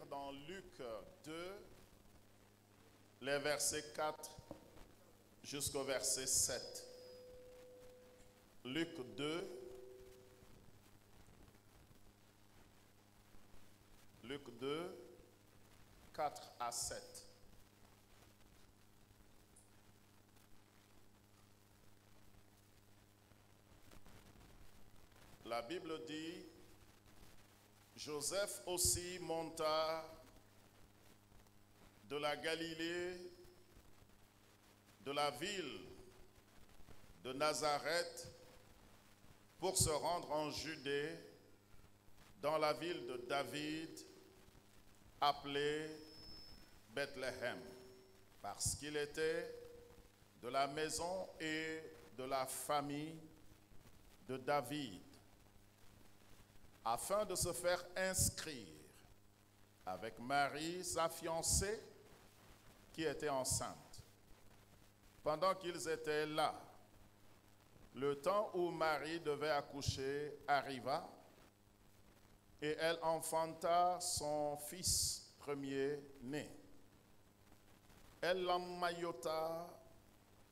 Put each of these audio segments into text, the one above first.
dans Luc 2, les versets 4 jusqu'au verset 7. Luc 2, Luc 2, 4 à 7. La Bible dit, Joseph aussi monta de la Galilée, de la ville de Nazareth, pour se rendre en Judée, dans la ville de David, appelée Bethléem, parce qu'il était de la maison et de la famille de David, afin de se faire inscrire avec Marie, sa fiancée, qui était enceinte. Pendant qu'ils étaient là, le temps où Marie devait accoucher arriva, et elle enfanta son fils premier-né. Elle l'emmaillota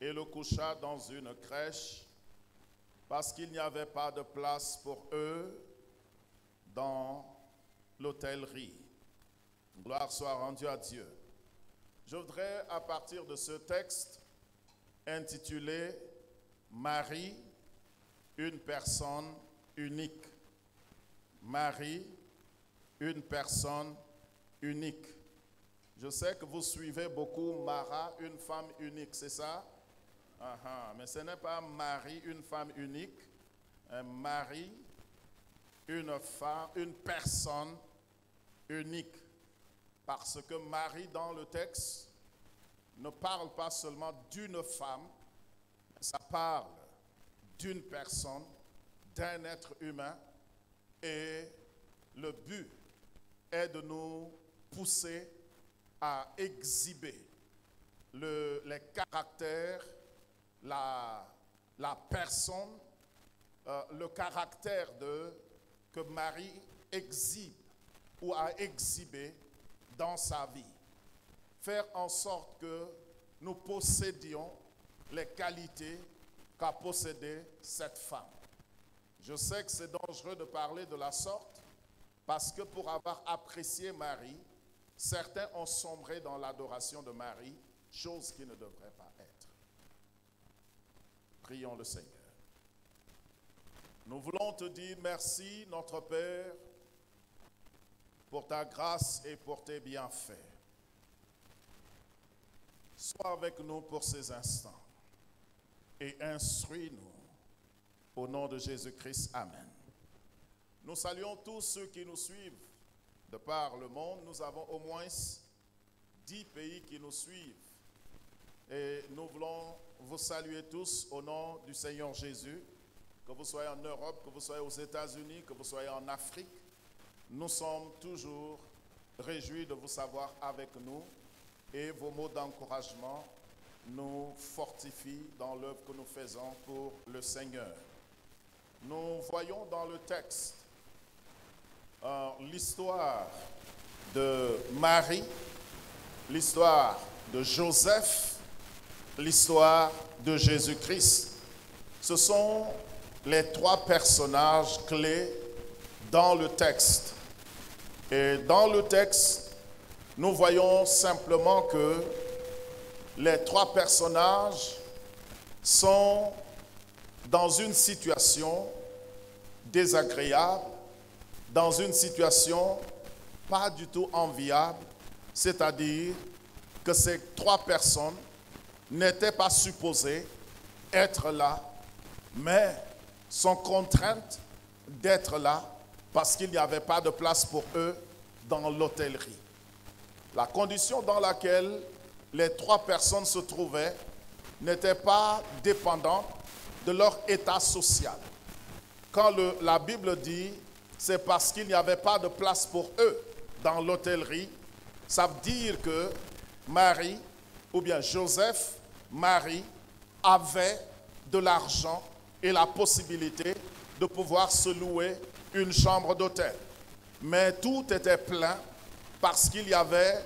et le coucha dans une crèche, parce qu'il n'y avait pas de place pour eux dans l'hôtellerie. Gloire soit rendue à Dieu. Je voudrais, à partir de ce texte, intitulé « Marie, une personne unique ». Marie, une personne unique. Je sais que vous suivez beaucoup Mara, une femme unique, c'est ça? Mais ce n'est pas Marie, une femme unique. Marie, une femme, une personne unique. Parce que Marie, dans le texte, ne parle pas seulement d'une femme, ça parle d'une personne, d'un être humain, et le but est de nous pousser à exhiber les caractères, la personne, le caractère que Marie exhibe ou a exhibé dans sa vie. Faire en sorte que nous possédions les qualités qu'a possédées cette femme. Je sais que c'est dangereux de parler de la sorte parce que pour avoir apprécié Marie, certains ont sombré dans l'adoration de Marie, chose qui ne devrait pas être. Prions le Seigneur. Nous voulons te dire merci, notre Père, pour ta grâce et pour tes bienfaits. Sois avec nous pour ces instants et instruis-nous. Au nom de Jésus-Christ, Amen. Nous saluons tous ceux qui nous suivent de par le monde. Nous avons au moins 10 pays qui nous suivent. Et nous voulons vous saluer tous au nom du Seigneur Jésus. Que vous soyez en Europe, que vous soyez aux États-Unis, que vous soyez en Afrique. Nous sommes toujours réjouis de vous savoir avec nous. Et vos mots d'encouragement nous fortifient dans l'œuvre que nous faisons pour le Seigneur. Nous voyons dans le texte l'histoire de Marie, l'histoire de Joseph, l'histoire de Jésus-Christ. Ce sont les 3 personnages clés dans le texte. Et dans le texte, nous voyons simplement que les 3 personnages sont dans une situation désagréable, dans une situation pas du tout enviable, c'est-à-dire que ces 3 personnes n'étaient pas supposées être là, mais sont contraintes d'être là parce qu'il n'y avait pas de place pour eux dans l'hôtellerie. La condition dans laquelle les 3 personnes se trouvaient n'était pas dépendante de leur état social. Quand la Bible dit c'est parce qu'il n'y avait pas de place pour eux dans l'hôtellerie, ça veut dire que Marie, ou bien Joseph, Marie, avaient de l'argent et la possibilité de pouvoir se louer une chambre d'hôtel. Mais tout était plein parce qu'il y avait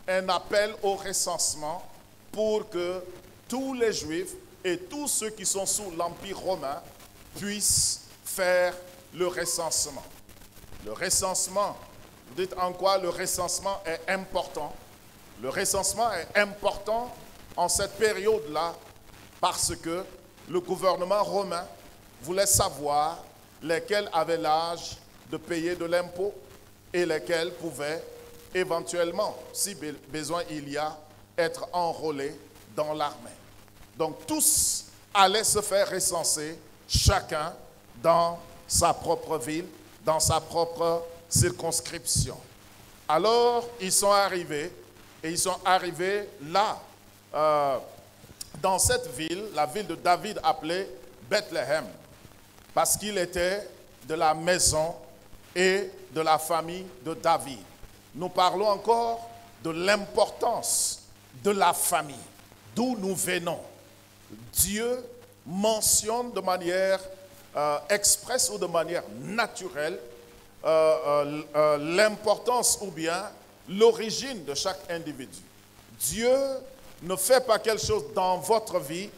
un appel au recensement pour que tous les Juifs et tous ceux qui sont sous l'Empire romain puissent faire le recensement. Le recensement, vous dites en quoi le recensement est important? Le recensement est important en cette période-là parce que le gouvernement romain voulait savoir lesquels avaient l'âge de payer de l'impôt et lesquels pouvaient éventuellement, si besoin il y a, être enrôlés dans l'armée. Donc tous allaient se faire recenser, chacun dans sa propre ville, dans sa propre circonscription. Alors ils sont arrivés, et ils sont arrivés là, dans cette ville, la ville de David appelée Bethléem, parce qu'il était de la maison et de la famille de David. Nous parlons encore de l'importance de la famille, d'où nous venons. Dieu mentionne de manière expresse ou de manière naturelle l'importance ou bien l'origine de chaque individu. Dieu ne fait pas quelque chose dans votre vie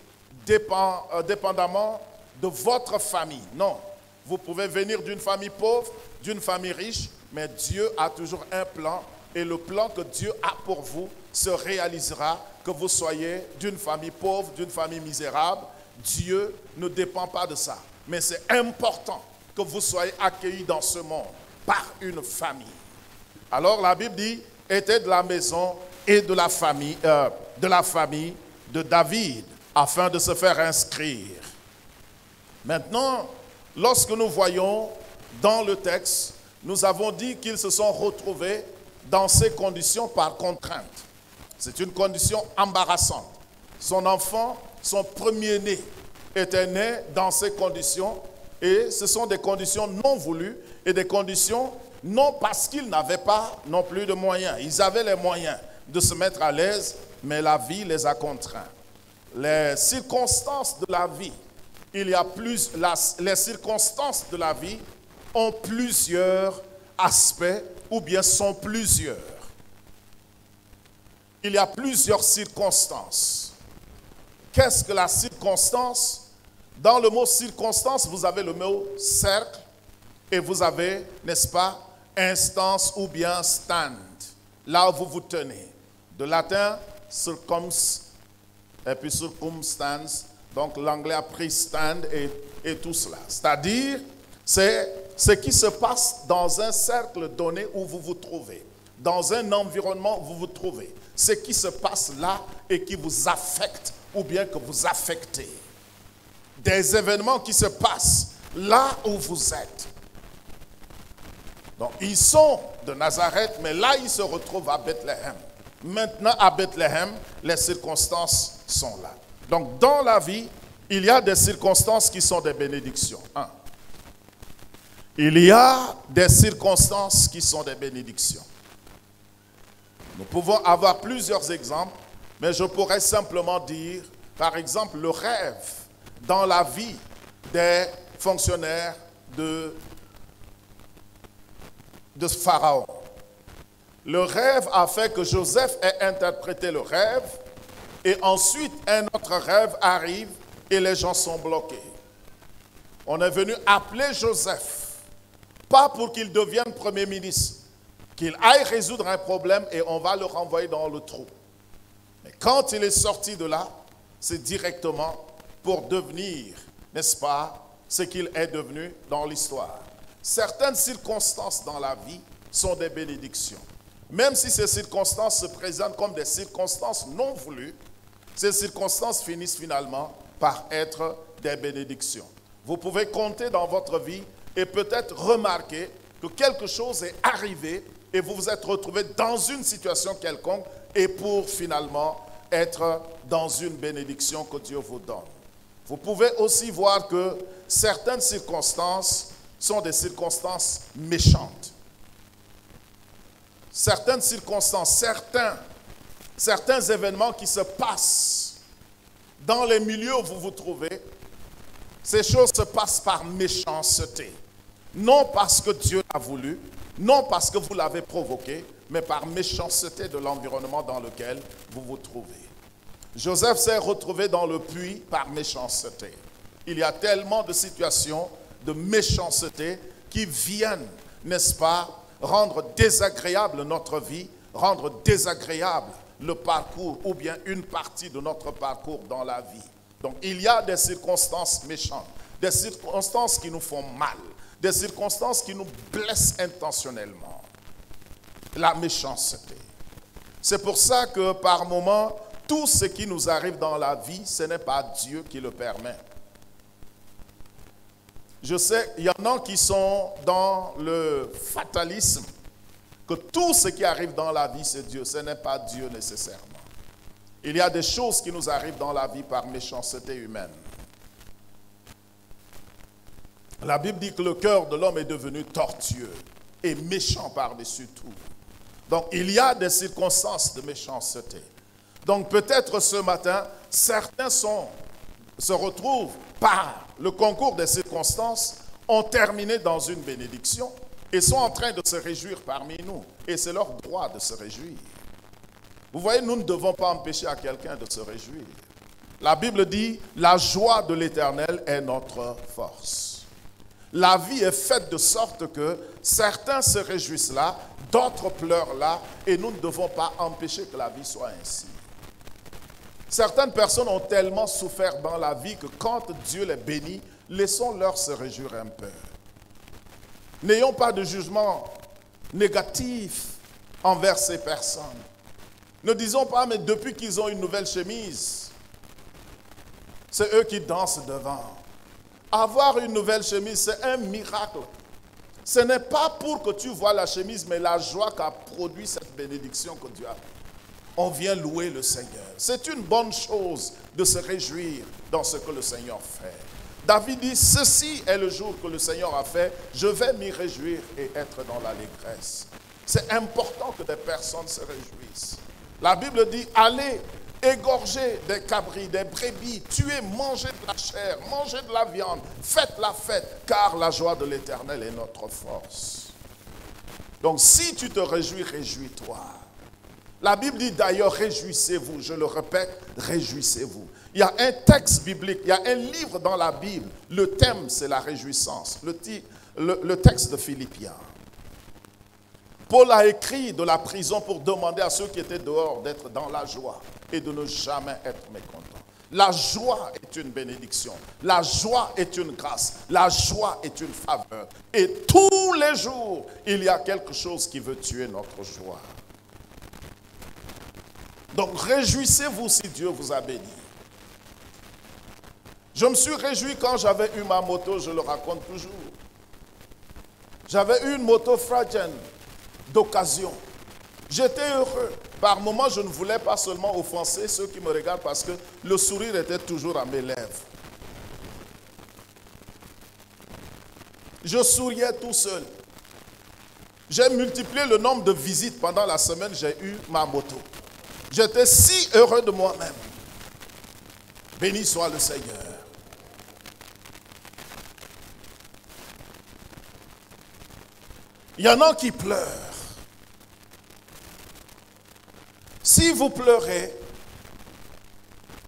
dépendamment de votre famille. Non, vous pouvez venir d'une famille pauvre, d'une famille riche, mais Dieu a toujours un plan et le plan que Dieu a pour vous se réalisera, que vous soyez d'une famille pauvre, d'une famille misérable. Dieu ne dépend pas de ça. Mais c'est important que vous soyez accueillis dans ce monde par une famille. Alors la Bible dit, était de la maison et de la famille de David, afin de se faire inscrire. Maintenant, lorsque nous voyons dans le texte, nous avons dit qu'ils se sont retrouvés dans ces conditions par contrainte. C'est une condition embarrassante. Son enfant, son premier-né, était né dans ces conditions et ce sont des conditions non voulues et des conditions non parce qu'ils n'avaient pas non plus de moyens. Ils avaient les moyens de se mettre à l'aise, mais la vie les a contraints. Les circonstances de la vie, les circonstances de la vie ont plusieurs aspects ou bien sont plusieurs. Il y a plusieurs circonstances. Qu'est-ce que la circonstance? Dans le mot circonstance, vous avez le mot cercle et vous avez, n'est-ce pas, instance ou bien stand, là où vous vous tenez. De latin, circums, et puis circumstance, donc l'anglais a pris stand et tout cela. C'est-à-dire, c'est ce qui se passe dans un cercle donné où vous vous trouvez, dans un environnement où vous vous trouvez. Ce qui se passe là et qui vous affecte ou bien que vous affectez. Des événements qui se passent là où vous êtes. Donc, ils sont de Nazareth, mais là, ils se retrouvent à Bethléem. Maintenant, à Bethléem, les circonstances sont là. Donc, dans la vie, il y a des circonstances qui sont des bénédictions. Un. Il y a des circonstances qui sont des bénédictions. Nous pouvons avoir plusieurs exemples, mais je pourrais simplement dire, par exemple, le rêve dans la vie des fonctionnaires de Pharaon. Le rêve a fait que Joseph ait interprété le rêve et ensuite un autre rêve arrive et les gens sont bloqués. On est venu appeler Joseph, pas pour qu'il devienne premier ministre, qu'il aille résoudre un problème et on va le renvoyer dans le trou. Mais quand il est sorti de là, c'est directement pour devenir, n'est-ce pas, ce qu'il est devenu dans l'histoire. Certaines circonstances dans la vie sont des bénédictions. Même si ces circonstances se présentent comme des circonstances non voulues, ces circonstances finissent finalement par être des bénédictions. Vous pouvez compter dans votre vie et peut-être remarquer que quelque chose est arrivé et vous vous êtes retrouvé dans une situation quelconque et pour finalement être dans une bénédiction que Dieu vous donne. Vous pouvez aussi voir que certaines circonstances sont des circonstances méchantes. Certaines circonstances, certains événements qui se passent dans les milieux où vous vous trouvez, ces choses se passent par méchanceté. Non parce que Dieu l'a voulu, non parce que vous l'avez provoqué, mais par méchanceté de l'environnement dans lequel vous vous trouvez. Joseph s'est retrouvé dans le puits par méchanceté. Il y a tellement de situations de méchanceté qui viennent, n'est-ce pas, rendre désagréable notre vie, rendre désagréable le parcours ou bien une partie de notre parcours dans la vie. Donc il y a des circonstances méchantes, des circonstances qui nous font mal, des circonstances qui nous blessent intentionnellement. La méchanceté. C'est pour ça que par moments, tout ce qui nous arrive dans la vie, ce n'est pas Dieu qui le permet. Je sais, il y en a qui sont dans le fatalisme, que tout ce qui arrive dans la vie, c'est Dieu. Ce n'est pas Dieu nécessairement. Il y a des choses qui nous arrivent dans la vie par méchanceté humaine. La Bible dit que le cœur de l'homme est devenu tortueux et méchant par-dessus tout. Donc, il y a des circonstances de méchanceté. Donc, peut-être ce matin, certains se retrouvent par le concours des circonstances, ont terminé dans une bénédiction et sont en train de se réjouir parmi nous. Et c'est leur droit de se réjouir. Vous voyez, nous ne devons pas empêcher à quelqu'un de se réjouir. La Bible dit, la joie de l'Éternel est notre force. La vie est faite de sorte que certains se réjouissent là, d'autres pleurent là, et nous ne devons pas empêcher que la vie soit ainsi. Certaines personnes ont tellement souffert dans la vie que quand Dieu les bénit, laissons-leur se réjouir un peu. N'ayons pas de jugement négatif envers ces personnes. Ne disons pas, mais depuis qu'ils ont une nouvelle chemise, c'est eux qui dansent devant. Avoir une nouvelle chemise, c'est un miracle. Ce n'est pas pour que tu vois la chemise, mais la joie qu'a produit cette bénédiction que Dieu a. On vient louer le Seigneur. C'est une bonne chose de se réjouir dans ce que le Seigneur fait. David dit, ceci est le jour que le Seigneur a fait, je vais m'y réjouir et être dans l'allégresse. C'est important que des personnes se réjouissent. La Bible dit, allez égorger des cabris, des brebis, tuez, mangez de la chair, mangez de la viande, faites la fête, car la joie de l'Éternel est notre force. Donc si tu te réjouis, réjouis-toi. La Bible dit d'ailleurs, réjouissez-vous, je le répète, réjouissez-vous. Il y a un texte biblique, il y a un livre dans la Bible, le thème c'est la réjouissance, le texte de Philippiens. Paul a écrit de la prison pour demander à ceux qui étaient dehors d'être dans la joie et de ne jamais être mécontents. La joie est une bénédiction, la joie est une grâce, la joie est une faveur. Et tous les jours, il y a quelque chose qui veut tuer notre joie. Donc réjouissez-vous si Dieu vous a béni. Je me suis réjoui quand j'avais eu ma moto, je le raconte toujours. J'avais eu une moto Fragen d'occasion. J'étais heureux. Par moments, je ne voulais pas seulement offenser ceux qui me regardent parce que le sourire était toujours à mes lèvres. Je souriais tout seul. J'ai multiplié le nombre de visites pendant la semaine, j'ai eu ma moto. J'étais si heureux de moi-même. Béni soit le Seigneur. Il y en a qui pleurent. Si vous pleurez,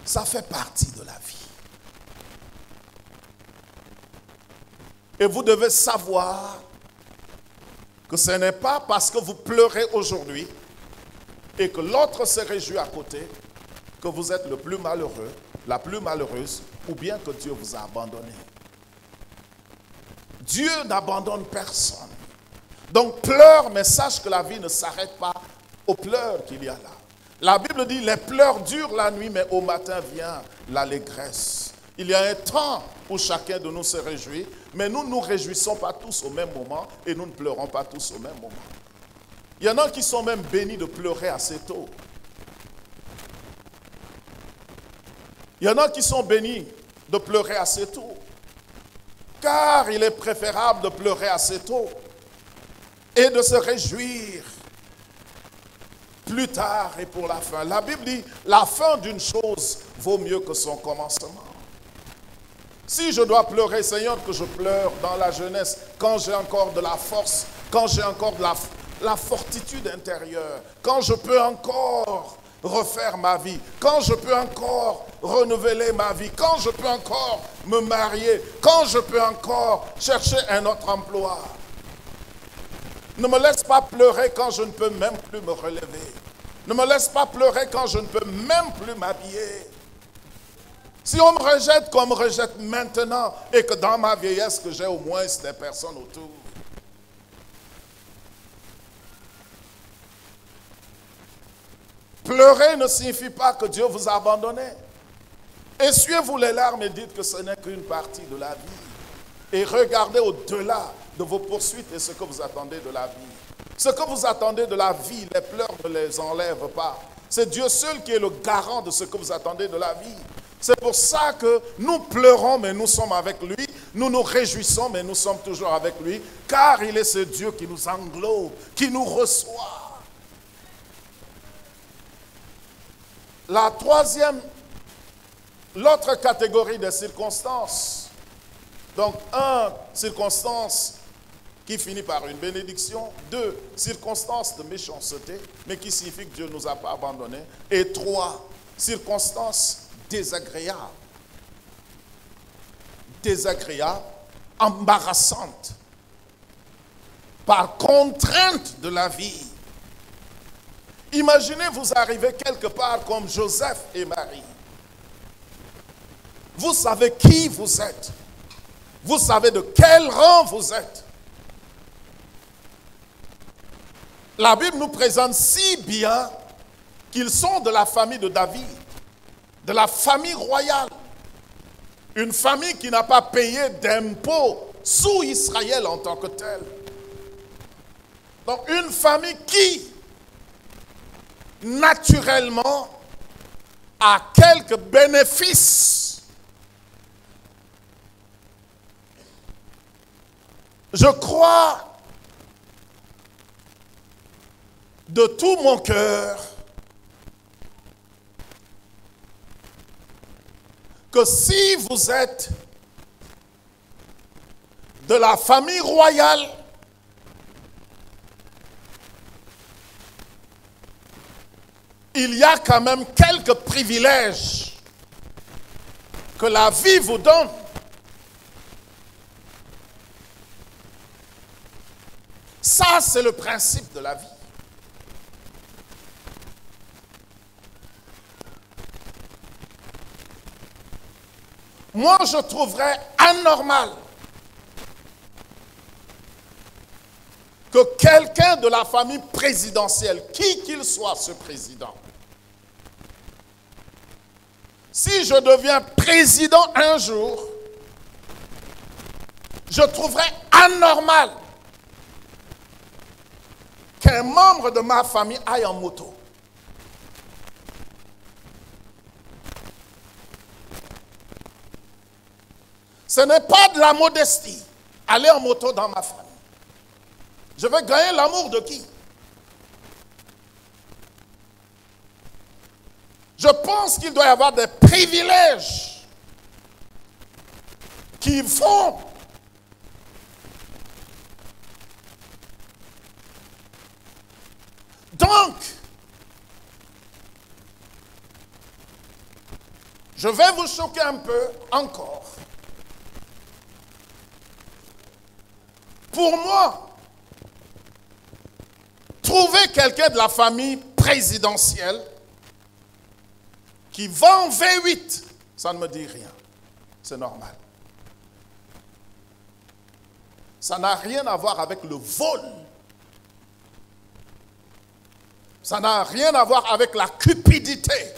ça fait partie de la vie. Et vous devez savoir que ce n'est pas parce que vous pleurez aujourd'hui et que l'autre se réjouit à côté que vous êtes le plus malheureux, la plus malheureuse, ou bien que Dieu vous a abandonné. Dieu n'abandonne personne. Donc pleure, mais sache que la vie ne s'arrête pas aux pleurs qu'il y a là. La Bible dit, les pleurs durent la nuit, mais au matin vient l'allégresse. Il y a un temps où chacun de nous se réjouit, mais nous ne nous réjouissons pas tous au même moment et nous ne pleurons pas tous au même moment. Il y en a qui sont même bénis de pleurer assez tôt. Il y en a qui sont bénis de pleurer assez tôt. Car il est préférable de pleurer assez tôt et de se réjouir plus tard et pour la fin. La Bible dit, la fin d'une chose vaut mieux que son commencement. Si je dois pleurer, Seigneur, que je pleure dans la jeunesse, quand j'ai encore de la force, quand j'ai encore la fortitude intérieure, quand je peux encore refaire ma vie, quand je peux encore renouveler ma vie, quand je peux encore me marier, quand je peux encore chercher un autre emploi. Ne me laisse pas pleurer quand je ne peux même plus me relever. Ne me laisse pas pleurer quand je ne peux même plus m'habiller. Si on me rejette comme on me rejette maintenant et que dans ma vieillesse que j'ai au moins des personnes autour. Pleurer ne signifie pas que Dieu vous a abandonné. Essuyez-vous les larmes et dites que ce n'est qu'une partie de la vie. Et regardez au-delà de vos poursuites et ce que vous attendez de la vie. Ce que vous attendez de la vie, les pleurs ne les enlèvent pas. C'est Dieu seul qui est le garant de ce que vous attendez de la vie. C'est pour ça que nous pleurons, mais nous sommes avec lui. Nous nous réjouissons, mais nous sommes toujours avec lui. Car il est ce Dieu qui nous englobe, qui nous reçoit. La troisième, l'autre catégorie de circonstances. Donc, 1, circonstance qui finit par une bénédiction. 2, circonstances de méchanceté, mais qui signifie que Dieu ne nous a pas abandonnés. Et 3, circonstances désagréables. Désagréables, embarrassantes, par contrainte de la vie. Imaginez vous arrivez quelque part comme Joseph et Marie. Vous savez qui vous êtes. Vous savez de quel rang vous êtes. La Bible nous présente si bien qu'ils sont de la famille de David, de la famille royale. Une famille qui n'a pas payé d'impôts sous Israël en tant que telle. Donc une famille qui, naturellement, a quelques bénéfices. Je crois de tout mon cœur que si vous êtes de la famille royale, il y a quand même quelques privilèges que la vie vous donne. Ça, c'est le principe de la vie. Moi, je trouverais anormal que quelqu'un de la famille présidentielle, qui qu'il soit ce président, si je deviens président un jour, je trouverais anormal qu'un membre de ma famille aille en moto. Ce n'est pas de la modestie, aller en moto dans ma famille. Je veux gagner l'amour de qui? Je pense qu'il doit y avoir des privilèges qui font donc, je vais vous choquer un peu encore. Pour moi, trouver quelqu'un de la famille présidentielle qui vend V8, ça ne me dit rien. C'est normal. Ça n'a rien à voir avec le vol. Ça n'a rien à voir avec la cupidité.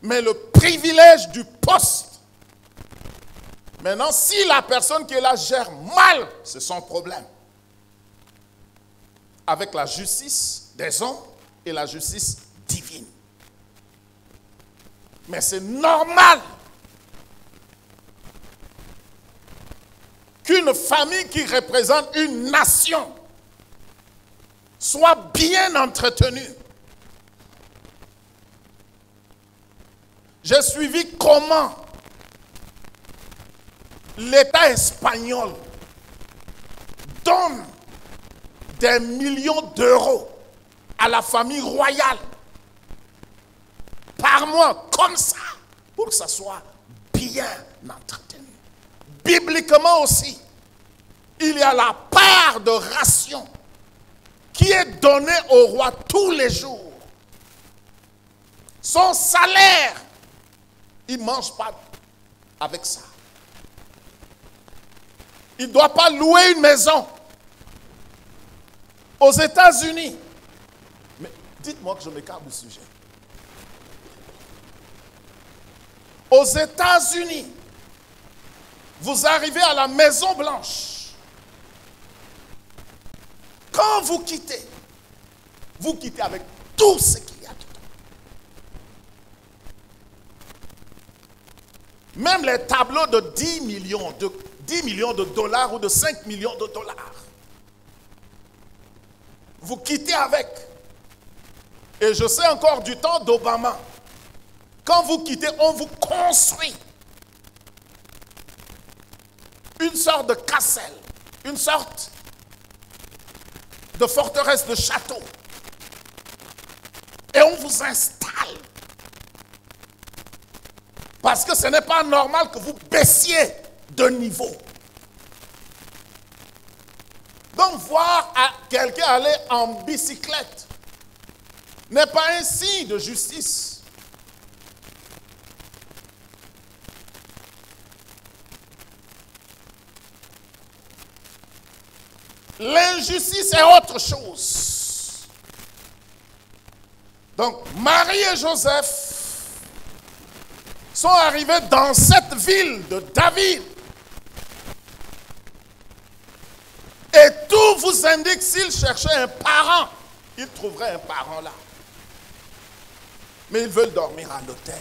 Mais le privilège du poste. Maintenant, si la personne qui est là gère mal, c'est son problème. Avec la justice des hommes et la justice divine. Mais c'est normal qu'une famille qui représente une nation soit bien entretenue. J'ai suivi comment l'État espagnol donne des millions d'euros à la famille royale par mois, comme ça, pour que ça soit bien entretenu. Bibliquement aussi, il y a la part de ration qui est donnée au roi tous les jours. Son salaire, il ne mange pas avec ça. Il ne doit pas louer une maison. Aux États-Unis, mais dites-moi que je m'écarte du sujet. Aux États-Unis, vous arrivez à la Maison Blanche. Quand vous quittez avec tout ce qu'il y a dedans. Même les tableaux de 10 millions de dollars ou de 5 millions de dollars. Vous quittez avec. Et je sais encore du temps d'Obama. Quand vous quittez, on vous construit une sorte de castle, une sorte de forteresse, de château. Et on vous installe. Parce que ce n'est pas normal que vous baissiez de niveau. Donc voir quelqu'un aller en bicyclette n'est pas un signe de justice. L'injustice est autre chose. Donc Marie et Joseph sont arrivés dans cette ville de David. Et tout vous indique, s'ils cherchaient un parent, ils trouveraient un parent là. Mais ils veulent dormir à l'hôtel.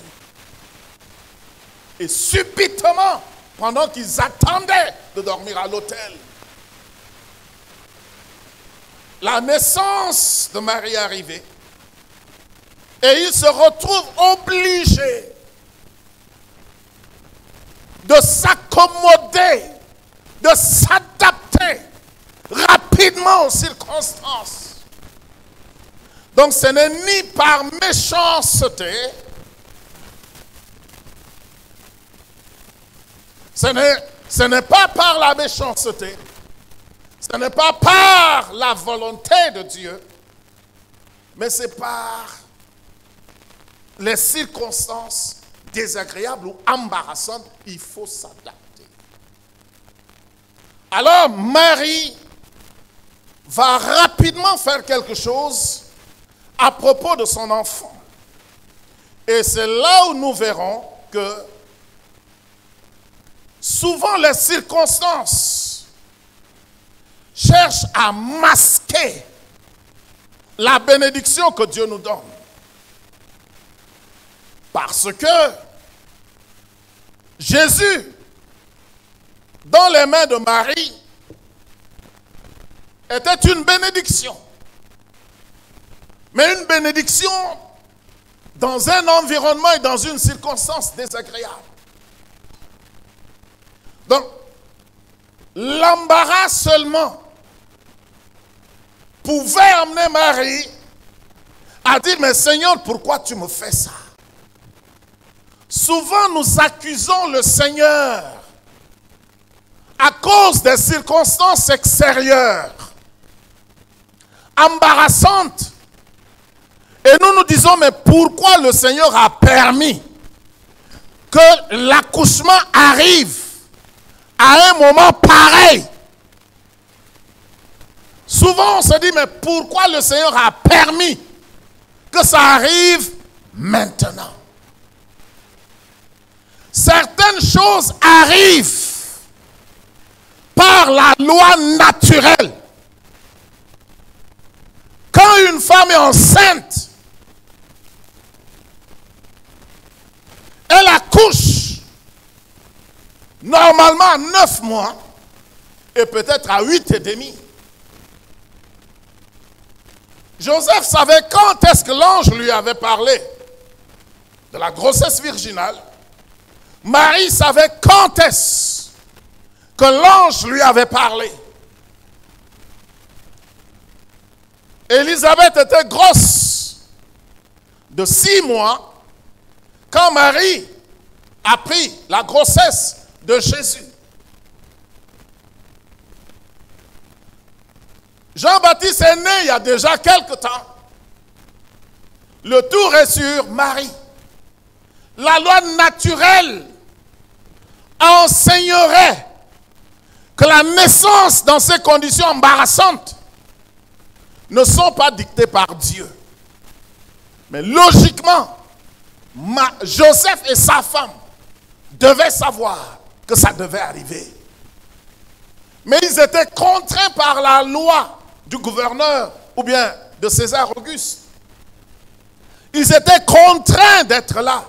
Et subitement, pendant qu'ils attendaient de dormir à l'hôtel, la naissance de Marie est arrivée. Et ils se retrouvent obligés de s'accommoder, de s'adapter rapidement aux circonstances. Donc ce n'est ni par méchanceté, ce n'est pas par la méchanceté, ce n'est pas par la volonté de Dieu, mais c'est par les circonstances désagréables ou embarrassantes. Il faut s'adapter. Alors Marie va rapidement faire quelque chose à propos de son enfant. Et c'est là où nous verrons que souvent les circonstances cherchent à masquer la bénédiction que Dieu nous donne. Parce que Jésus, dans les mains de Marie, était une bénédiction. Mais une bénédiction dans un environnement et dans une circonstance désagréable. Donc, l'embarras seulement pouvait amener Marie à dire, mais Seigneur, pourquoi tu me fais ça? Souvent, nous accusons le Seigneur à cause des circonstances extérieures, embarrassantes. Et nous nous disons, mais pourquoi le Seigneur a permis que l'accouchement arrive à un moment pareil? Souvent, on se dit, mais pourquoi le Seigneur a permis que ça arrive maintenant? Certaines choses arrivent par la loi naturelle. Quand une femme est enceinte, elle accouche normalement à 9 mois et peut-être à 8 et demi. Joseph savait quand est-ce que l'ange lui avait parlé de la grossesse virginale. Marie savait quand est-ce que l'ange lui avait parlé. Élisabeth était grosse de 6 mois quand Marie a pris la grossesse de Jésus. Jean-Baptiste est né il y a déjà quelque temps. Le tour est sur Marie. La loi naturelle enseignerait que la naissance dans ces conditions embarrassantes ne sont pas dictées par Dieu. Mais logiquement, Joseph et sa femme devaient savoir que ça devait arriver. Mais ils étaient contraints par la loi du gouverneur ou bien de César Auguste. Ils étaient contraints d'être là.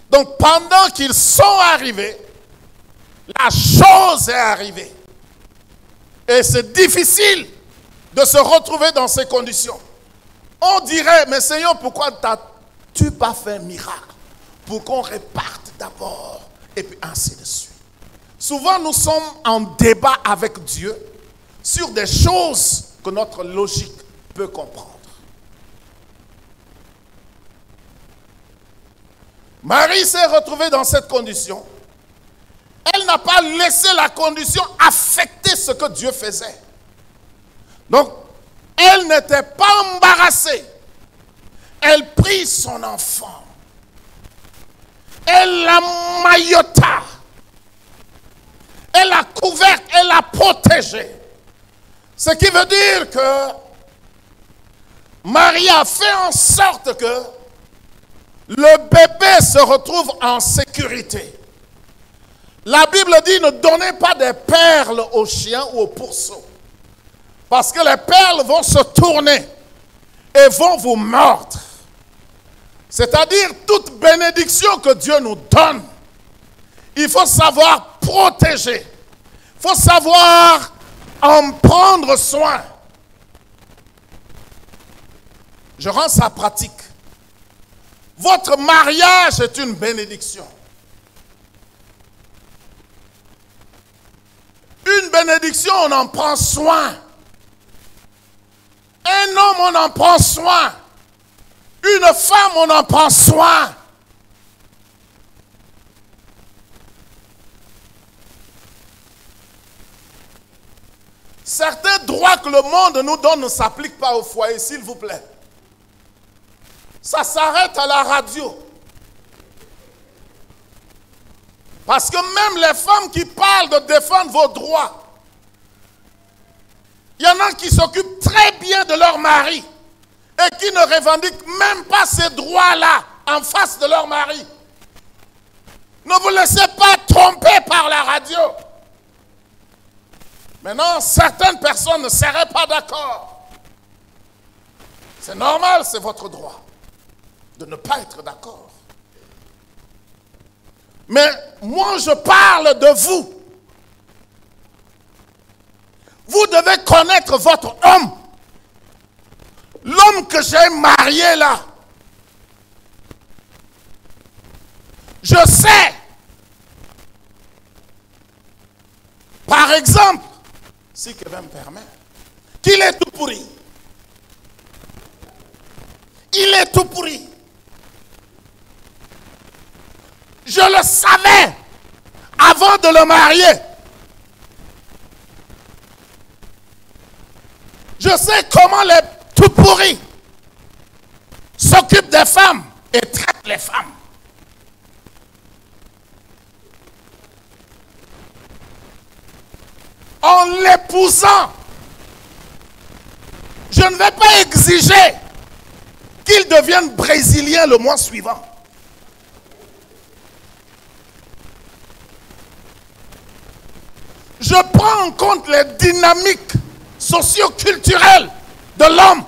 Donc pendant qu'ils sont arrivés, la chose est arrivée. Et c'est difficile de se retrouver dans ces conditions. On dirait, mais Seigneur, pourquoi n'as-tu pas fait un miracle pour qu'on reparte d'abord et puis ainsi de suite. Souvent, nous sommes en débat avec Dieu sur des choses que notre logique peut comprendre. Marie s'est retrouvée dans cette condition. Elle n'a pas laissé la condition affecter ce que Dieu faisait. Donc, elle n'était pas embarrassée. Elle prit son enfant. Elle l'a maillota. Elle l'a couverte, elle l'a protégée. Ce qui veut dire que Marie a fait en sorte que le bébé se retrouve en sécurité. La Bible dit ne donnez pas des perles aux chiens ou aux pourceaux. Parce que les perles vont se tourner et vont vous mordre. C'est-à-dire toute bénédiction que Dieu nous donne, il faut savoir protéger. Il faut savoir en prendre soin. Je rends ça pratique. Votre mariage est une bénédiction. Une bénédiction, on en prend soin. Un homme, on en prend soin. Une femme, on en prend soin. Certains droits que le monde nous donne ne s'appliquent pas au foyer, s'il vous plaît. Ça s'arrête à la radio. Parce que même les femmes qui parlent de défendre vos droits, il y en a qui s'occupent très bien de leur mari et qui ne revendiquent même pas ces droits-là en face de leur mari. Ne vous laissez pas tromper par la radio. Maintenant, certaines personnes ne seraient pas d'accord. C'est normal, c'est votre droit de ne pas être d'accord. Mais moi, je parle de vous. Vous devez connaître votre homme. L'homme que j'ai marié là. Je sais. Par exemple, si quelqu'un me permet, qu'il est tout pourri. Il est tout pourri. Je le savais avant de le marier. Je sais comment les tout pourris s'occupent des femmes et traitent les femmes. En l'épousant, je ne vais pas exiger qu'il devienne brésilien le mois suivant. Je prends en compte les dynamiques socio-culturelles de l'homme.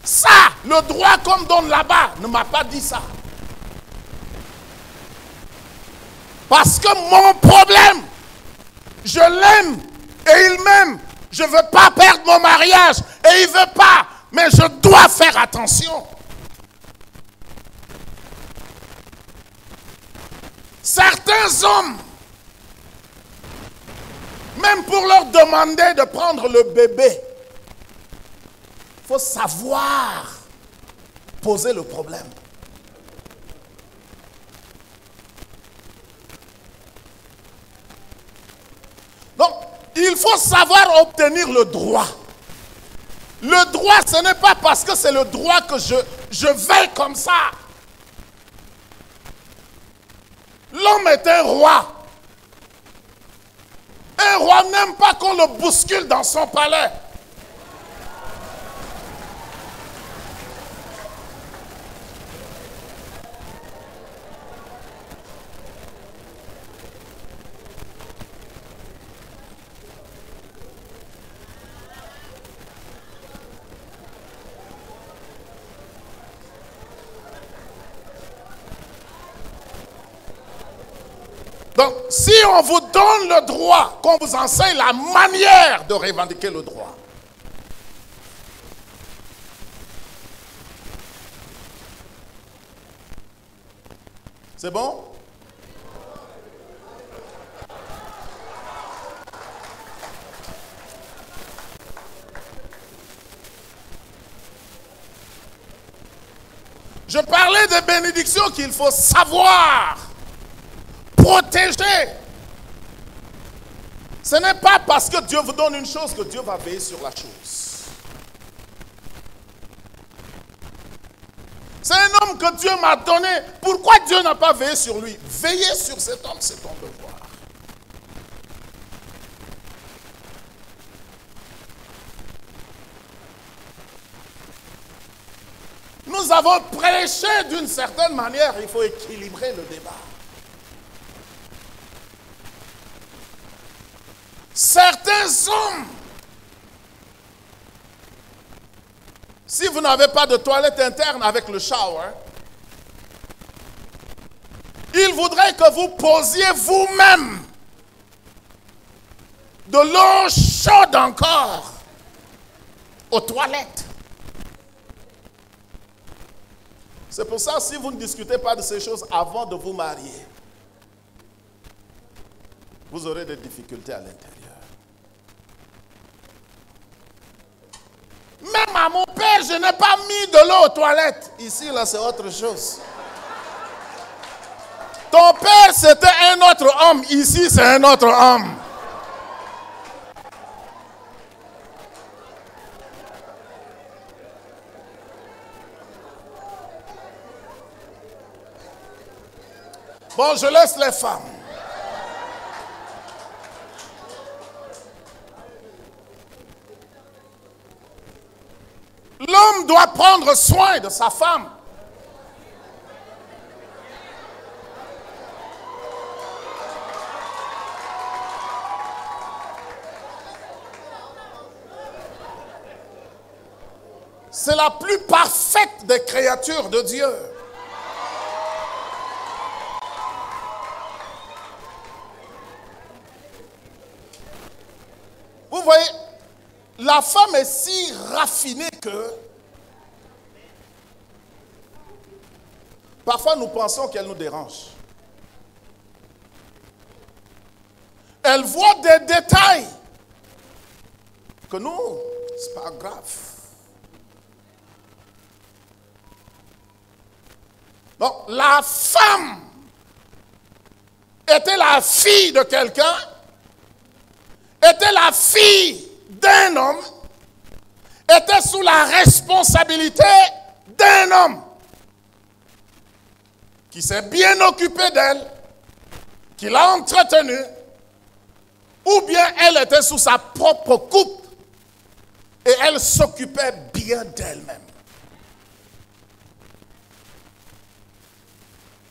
Ça, le droit qu'on me donne là-bas ne m'a pas dit ça. Parce que mon problème, je l'aime et il m'aime. Je ne veux pas perdre mon mariage et il ne veut pas. Mais je dois faire attention. Certains hommes, Même pour leur demander de prendre le bébé, il faut savoir poser le problème. Donc, il faut savoir obtenir le droit. Le droit, ce n'est pas parce que c'est le droit que je vais comme ça. L'homme est un roi. Un roi n'aime pas qu'on le bouscule dans son palais. Donc, si on vous donne le droit, qu'on vous enseigne la manière de revendiquer le droit, c'est bon? Je parlais des bénédictions qu'il faut savoir protéger. Ce n'est pas parce que Dieu vous donne une chose que Dieu va veiller sur la chose. C'est un homme que Dieu m'a donné. Pourquoi Dieu n'a pas veillé sur lui? Veiller sur cet homme, c'est ton devoir. Nous avons prêché d'une certaine manière. Il faut équilibrer le débat. Certains hommes, si vous n'avez pas de toilette interne avec le shower, ils voudraient que vous posiez vous-même de l'eau chaude encore aux toilettes. C'est pour ça, si vous ne discutez pas de ces choses avant de vous marier, vous aurez des difficultés à l'intérieur. Même à mon père, je n'ai pas mis de l'eau aux toilettes. Ici, là, c'est autre chose. Ton père, c'était un autre homme. Ici, c'est un autre homme. Bon, je laisse les femmes. L'homme doit prendre soin de sa femme. C'est la plus parfaite des créatures de Dieu. Vous voyez, la femme est si raffinée que parfois nous pensons qu'elle nous dérange. Elle voit des détails que nous, c'est pas grave. Donc, la femme était la fille de quelqu'un, était la fille d'un homme, était sous la responsabilité d'un homme qui s'est bien occupé d'elle, qui l'a entretenue, ou bien elle était sous sa propre coupe et elle s'occupait bien d'elle-même.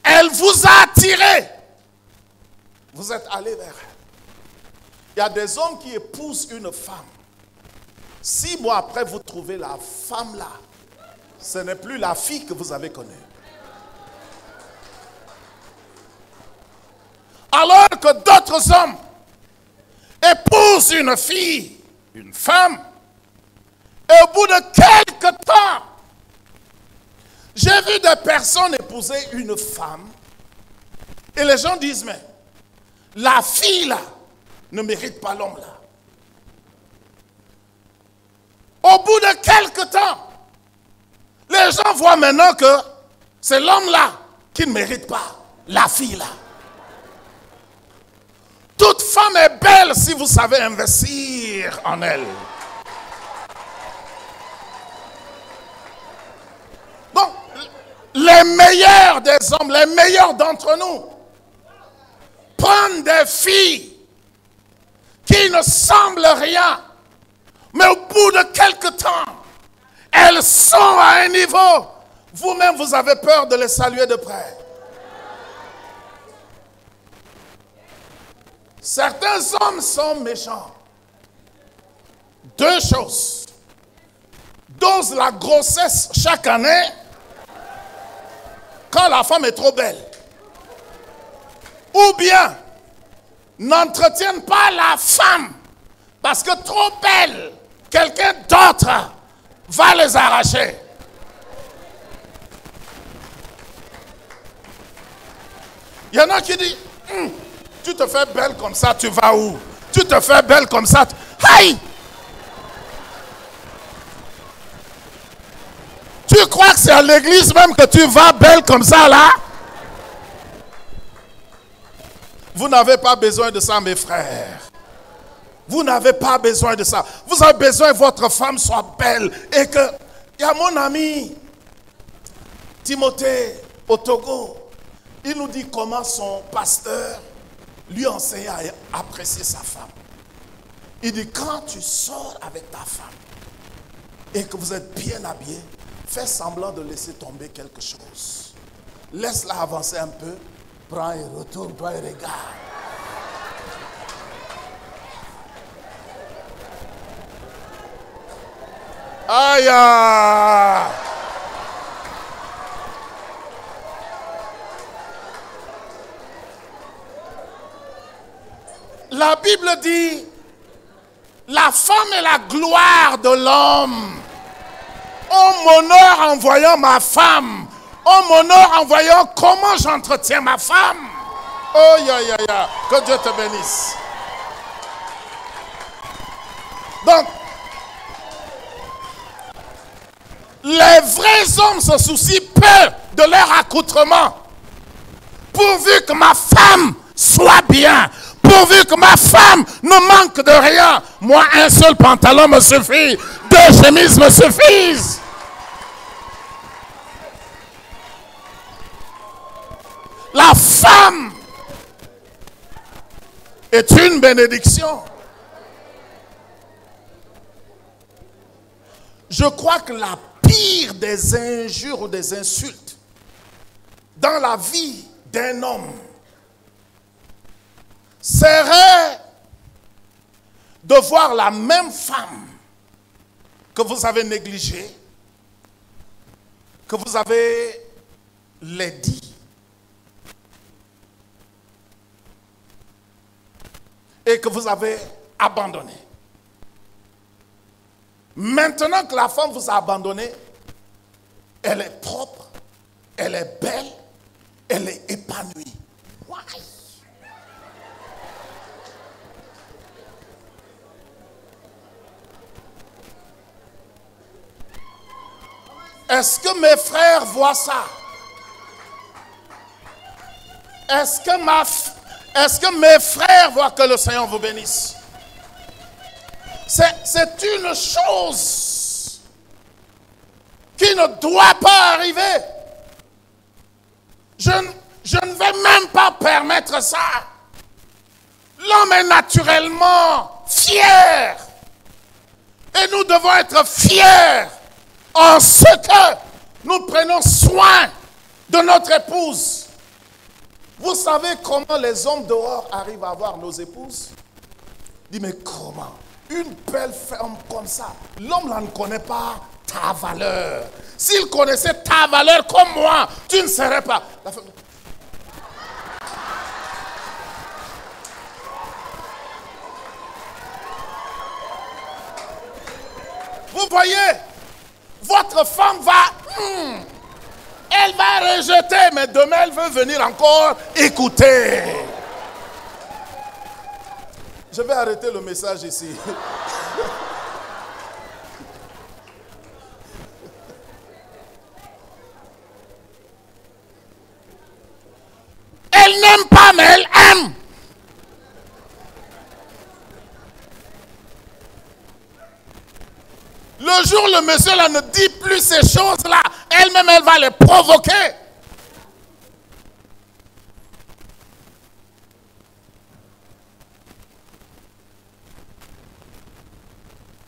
Elle vous a attiré. Vous êtes allé vers elle. Il y a des hommes qui épousent une femme. 6 mois après, vous trouvez la femme là. Ce n'est plus la fille que vous avez connue. Alors que d'autres hommes épousent une fille, une femme, et au bout de quelques temps, j'ai vu des personnes épouser une femme, et les gens disent, mais la fille là ne mérite pas l'homme là. Au bout de quelque temps, les gens voient maintenant que c'est l'homme là qui ne mérite pas la fille là. Toute femme est belle si vous savez investir en elle. Donc, les meilleurs des hommes, les meilleurs d'entre nous, prennent des filles qui ne semblent rien, mais au bout de quelque temps, elles sont à un niveau, vous-même vous avez peur de les saluer de près. Certains hommes sont méchants. Deux choses. Dose la grossesse chaque année quand la femme est trop belle. Ou bien n'entretiennent pas la femme parce que trop belle, quelqu'un d'autre va les arracher. Il y en a qui disent, tu te fais belle comme ça, tu vas où? Tu te fais belle comme ça. Aïe! Tu crois que c'est à l'église même que tu vas belle comme ça là? Vous n'avez pas besoin de ça, mes frères. Vous n'avez pas besoin de ça. Vous avez besoin que votre femme soit belle. Et que, il y a mon ami Timothée au Togo. Il nous dit comment son pasteur lui enseigne à apprécier sa femme. Il dit, quand tu sors avec ta femme et que vous êtes bien habillé, fais semblant de laisser tomber quelque chose. Laisse-la avancer un peu, prends et retourne-toi et regarde. Aïe! La Bible dit, la femme est la gloire de l'homme. On m'honore en voyant ma femme. On m'honore en voyant comment j'entretiens ma femme. Oh, que Dieu te bénisse. Donc, les vrais hommes se soucient peu de leur accoutrement. Pourvu que ma femme soit bien. Pourvu que ma femme ne manque de rien. Moi, un seul pantalon me suffit. 2 chemises me suffisent. La femme est une bénédiction. Je crois que la pire des injures ou des insultes dans la vie d'un homme serait de voir la même femme que vous avez négligée, que vous avez laidie, et que vous avez abandonnée. Maintenant que la femme vous a abandonné, elle est propre, elle est belle, elle est épanouie. Why? Est-ce que mes frères voient ça? Est-ce que mes frères voient que le Seigneur vous bénisse? C'est une chose qui ne doit pas arriver. Je ne vais même pas permettre ça. L'homme est naturellement fier. Et nous devons être fiers en ce que nous prenons soin de notre épouse. Vous savez comment les hommes dehors arrivent à avoir nos épouses? Dis, mais comment? Une belle femme comme ça, l'homme là ne connaît pas ta valeur. S'il connaissait ta valeur comme moi, tu ne serais pas. Vous voyez, votre femme elle va rejeter, mais demain elle veut venir encore écouter. Je vais arrêter le message ici. Elle n'aime pas, mais elle aime. Le jour où le monsieur là ne dit plus ces choses-là, elle-même, elle va les provoquer.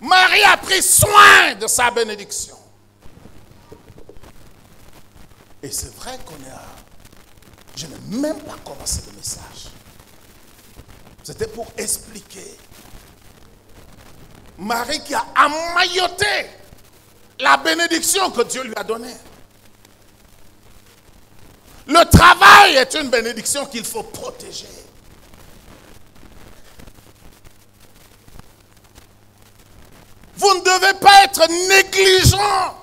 Marie a pris soin de sa bénédiction. Et c'est vrai qu'on est à... Je n'ai même pas commencé le message. C'était pour expliquer. Marie qui a emmailloté la bénédiction que Dieu lui a donnée. Le travail est une bénédiction qu'il faut protéger. Vous ne devez pas être négligent.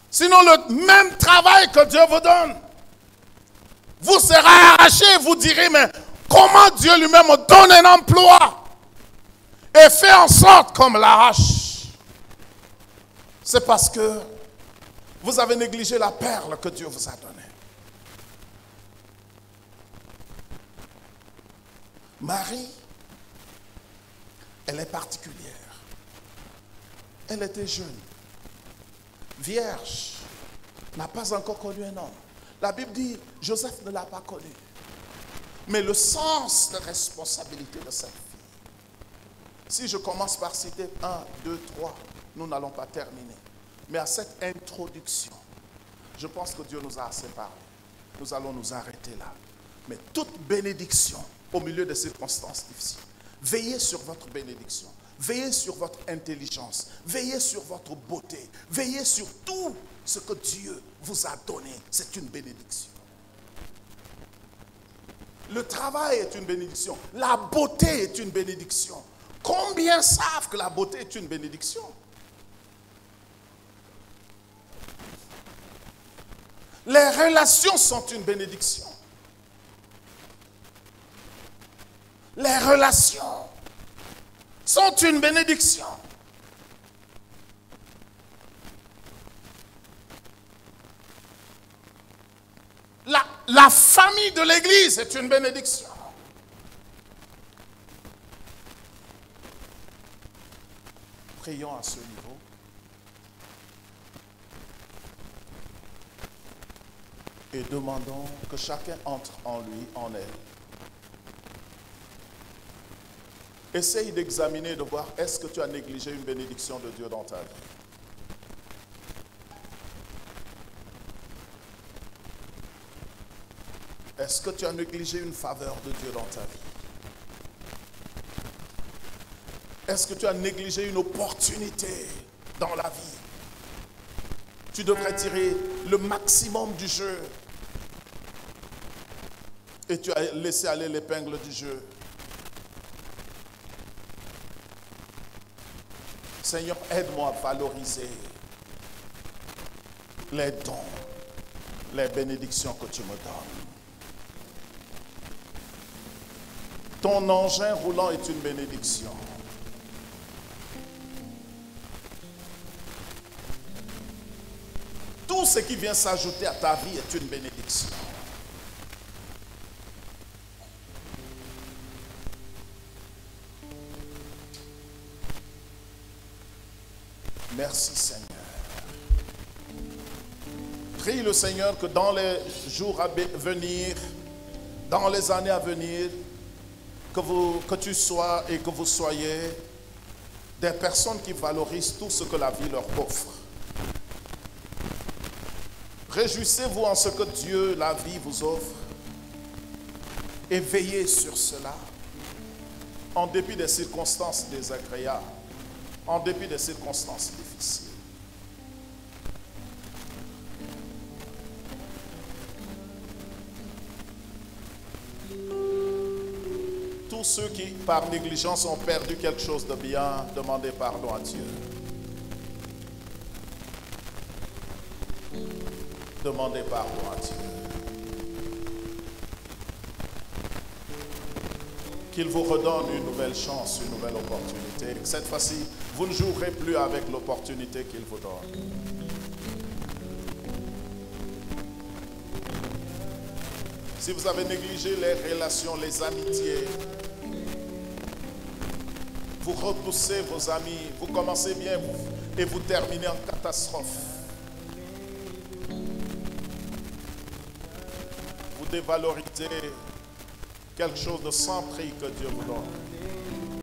Sinon, le même travail que Dieu vous donne vous sera arraché et vous direz, mais comment Dieu lui-même me donne un emploi et fait en sorte qu'on me l'arrache? C'est parce que vous avez négligé la perle que Dieu vous a donnée. Marie, elle est particulière. Elle était jeune, vierge, n'a pas encore connu un homme. La Bible dit, Joseph ne l'a pas connu. Mais le sens de responsabilité de cette fille. Si je commence par citer 1, 2, 3, nous n'allons pas terminer. Mais à cette introduction, je pense que Dieu nous a assez parlé. Nous allons nous arrêter là. Mais toute bénédiction au milieu de circonstances difficiles, veillez sur votre bénédiction. Veillez sur votre intelligence. Veillez sur votre beauté. Veillez sur tout ce que Dieu vous a donné. C'est une bénédiction. Le travail est une bénédiction. La beauté est une bénédiction. Combien savent que la beauté est une bénédiction? Les relations sont une bénédiction. Les relations sont une bénédiction. La famille de l'Église est une bénédiction. Prions à ce niveau. Et demandons que chacun entre en lui, en elle. Essaye d'examiner, de voir, est-ce que tu as négligé une bénédiction de Dieu dans ta vie? Est-ce que tu as négligé une faveur de Dieu dans ta vie? Est-ce que tu as négligé une opportunité dans la vie? Tu devrais tirer le maximum du jeu. Et tu as laissé aller l'épingle du jeu. Seigneur, aide-moi à valoriser les dons, les bénédictions que tu me donnes. Ton engin roulant est une bénédiction. Tout ce qui vient s'ajouter à ta vie est une bénédiction. Merci Seigneur. Prie le Seigneur que dans les jours à venir, dans les années à venir, que tu sois et que vous soyez des personnes qui valorisent tout ce que la vie leur offre. Réjouissez-vous en ce que Dieu, la vie, vous offre et veillez sur cela en dépit des circonstances désagréables, en dépit des circonstances difficiles. Tous ceux qui, par négligence, ont perdu quelque chose de bien, demandez pardon à Dieu. Demandez pardon à Dieu. qu'il vous redonne une nouvelle chance, une nouvelle opportunité. Cette fois-ci, vous ne jouerez plus avec l'opportunité qu'il vous donne. Si vous avez négligé les relations, les amitiés, vous repoussez vos amis, vous commencez bien et vous terminez en catastrophe. Vous dévalorisez quelque chose de sans prix que Dieu vous donne.